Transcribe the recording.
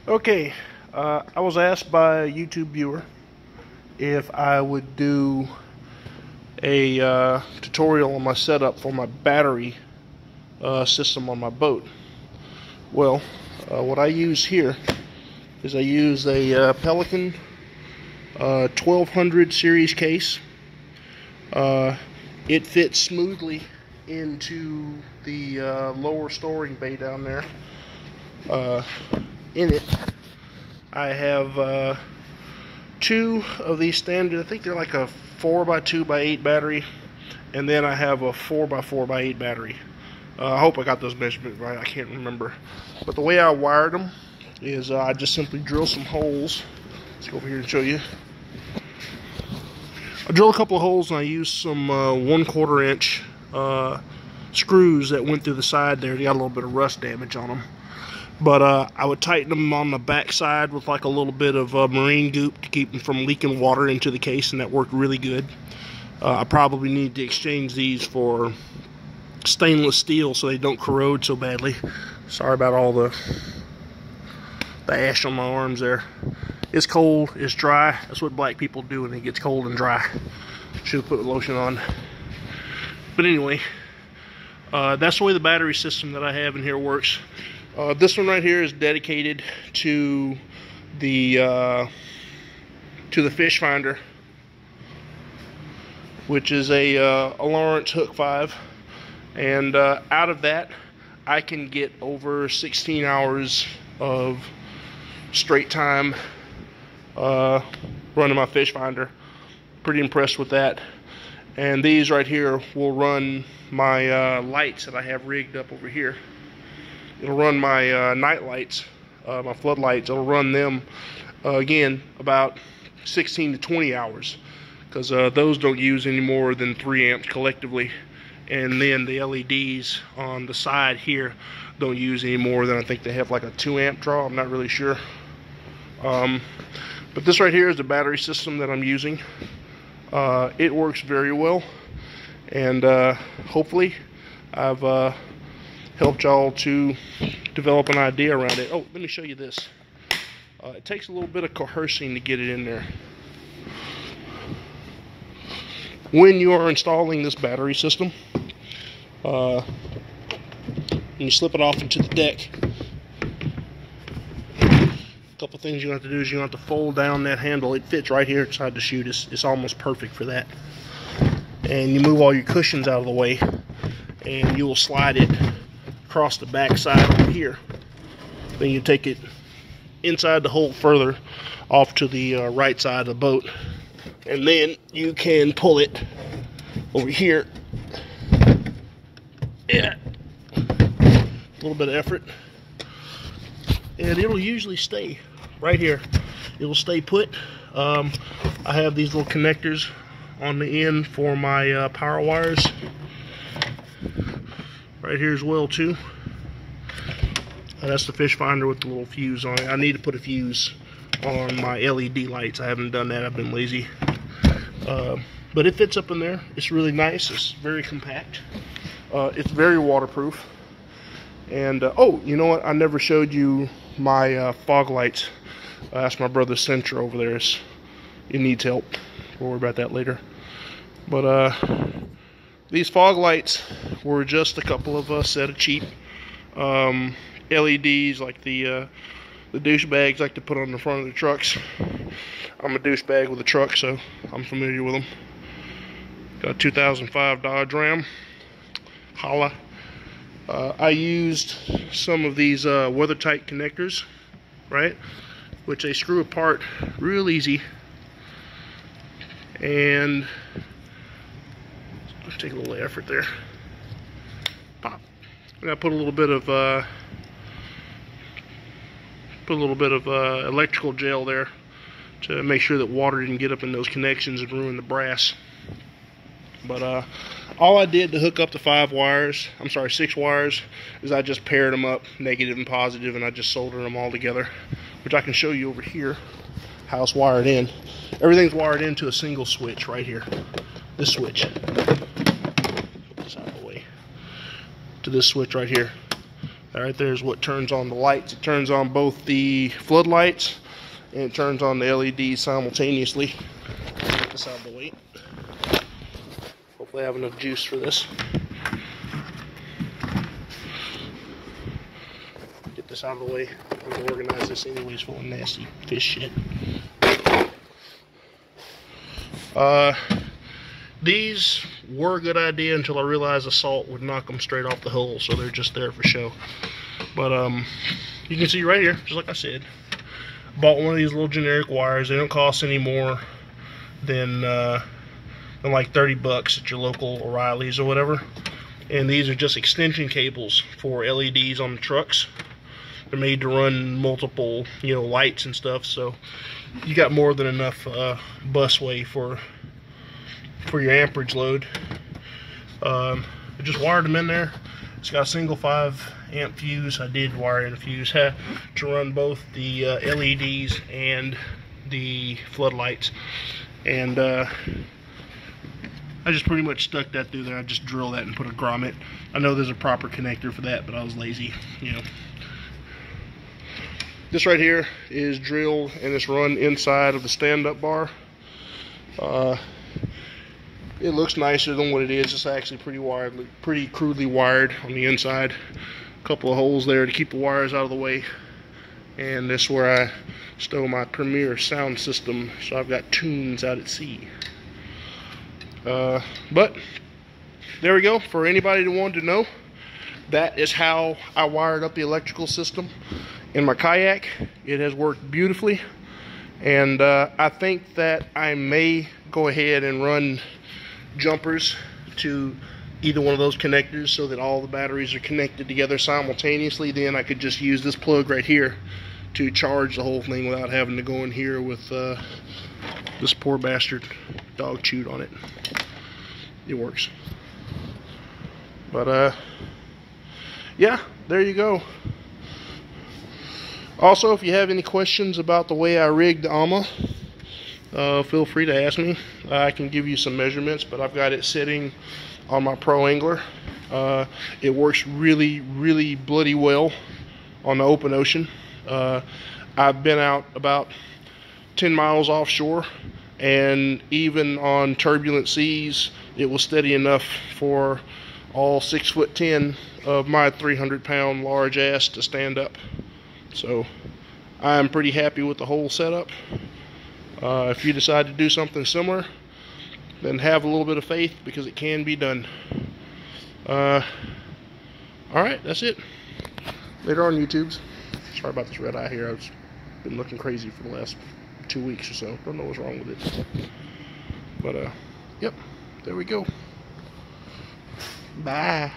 Okay, I was asked by a YouTube viewer if I would do a tutorial on my setup for my battery system on my boat. Well, what I use here is I use a Pelican 1200 series case. It fits smoothly into the lower storing bay down there. In it, I have two of these standard, I think they're like a 4x2x8 battery, and then I have a 4x4x8 battery. I hope I got those measurements right, I can't remember. But the way I wired them is I just simply drill some holes. Let's go over here and show you. I drill a couple of holes and I use some 1/4 inch screws that went through the side there. They got a little bit of rust damage on them. But I would tighten them on the back side with like a little bit of marine goop to keep them from leaking water into the case, and that worked really good. I probably need to exchange these for stainless steel so they don't corrode so badly. Sorry about all the ash on my arms there. It's cold, it's dry. That's what black people do when it gets cold and dry. Should have put lotion on. But anyway, that's the way the battery system that I have in here works. This one right here is dedicated to the fish finder, which is a Lawrence Hook 5, and out of that I can get over 16 hours of straight time running my fish finder. Pretty impressed with that. And these right here will run my lights that I have rigged up over here. It'll run my night lights, my floodlights. It'll run them again about 16 to 20 hours, because those don't use any more than 3 amps collectively. And then the LEDs on the side here don't use any more than, I think they have like a 2 amp draw. I'm not really sure. But this right here is the battery system that I'm using. It works very well, and hopefully I've helped y'all to develop an idea around it. Oh, let me show you this. It takes a little bit of coercing to get it in there. When you are installing this battery system, and you slip it off into the deck, a couple things you have to do is you have to fold down that handle. It fits right here inside the chute. It's almost perfect for that. And you move all your cushions out of the way, and you will slide it across the back side over here. Then you take it inside the hole further off to the right side of the boat, and then you can pull it over here. Yeah, a little bit of effort, and it'll usually stay right here. It'll stay put. I have these little connectors on the end for my power wires right here as well too. That's the fish finder with the little fuse on it. I need to put a fuse on my LED lights. I haven't done that, I've been lazy. But it fits up in there. It's really nice. It's very compact. It's very waterproof. And oh, you know what, I never showed you my fog lights. That's my brother Centra over there. He needs help. We'll worry about that later. But these fog lights were just a couple of set of cheap LEDs, like the douchebags like to put on the front of the trucks. I'm a douchebag with a truck, so I'm familiar with them. Got a 2005 Dodge Ram. Holla. I used some of these weather-tight connectors, right, which they screw apart real easy. And take a little effort there. Pop. And I put a little bit of electrical gel there to make sure that water didn't get up in those connections and ruin the brass. But all I did to hook up the 6 wires, is I just paired them up, negative and positive, and I just soldered them all together, which I can show you over here how it's wired in. Everything's wired into a single switch right here. This switch. Put this out of the way. To this switch right here. That right there is what turns on the lights. It turns on both the floodlights and it turns on the LEDs simultaneously. Get this out of the way. Hopefully I have enough juice for this. Get this out of the way. I'm gonna organize this anyways, full of nasty fish shit. These were a good idea until I realized the salt would knock them straight off the hull, so they're just there for show. But you can see right here, just like I said, bought one of these little generic wires. They don't cost any more than like 30 bucks at your local O'Reilly's or whatever. And these are just extension cables for LEDs on the trucks. They're made to run multiple, lights and stuff, so you got more than enough busway for your amperage load. I just wired them in there. It's got a single 5 amp fuse. I did wire in a fuse to run both the LEDs and the floodlights, and I just pretty much stuck that through there. I just drilled that and put a grommet. I know there's a proper connector for that, but I was lazy, This right here is drilled and it's run inside of the stand-up bar. It looks nicer than what it is. It's actually pretty crudely wired on the inside. A couple of holes there to keep the wires out of the way. And this is where I stow my Premier sound system, so I've got tunes out at sea. But there we go. For anybody that wanted to know, that is how I wired up the electrical system in my kayak. It has worked beautifully, and I think that I may go ahead and run jumpers to either one of those connectors so that all the batteries are connected together simultaneously. Then I could just use this plug right here to charge the whole thing without having to go in here with this poor bastard dog chewed on it. It works. But yeah, there you go. Also, if you have any questions about the way I rigged the AMA, feel free to ask me. I can give you some measurements, but I've got it sitting on my Pro Angler. It works really, really bloody well on the open ocean. I've been out about 10 miles offshore, and even on turbulent seas, it was steady enough for all 6'10" of my 300-pound large ass to stand up. So I'm pretty happy with the whole setup. If you decide to do something similar, then have a little bit of faith, because it can be done. Alright, that's it. Later on, YouTubes. Sorry about this red eye here. I've been looking crazy for the last 2 weeks or so. Don't know what's wrong with it. But, yep. There we go. Bye.